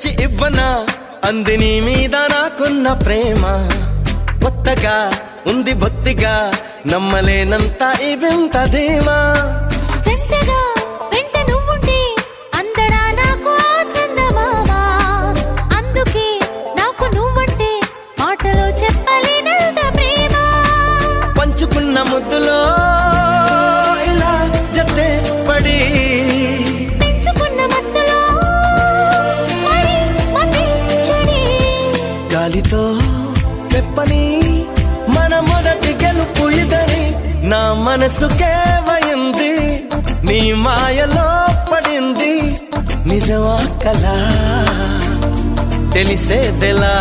తెచ్చి ఇవ్వనా అంది నీ మీద నాకున్న ప్రేమ. కొత్తగా ఉంది బొత్తిగా నమ్మలేనంత ఈ వింత ధీమా. జంటగా వెంట నువ్వుంటే అందడా నాకు ఆ చందమామ. అందుకే నాకు నువ్వంటే మాటలో చెప్పలేనంత ప్రేమ. పంచుకున్న ముద్దులో ఇలా జతే పడి పెంచుకున్న మత్తులో మరి మతి చెడి. గాలితో చెప్పని మన మొదటి గెలుపు ఇదని నా మనసుకే వయింది. నీ మాయలో పడింది నిజమా కలా తెలిసేదెలా.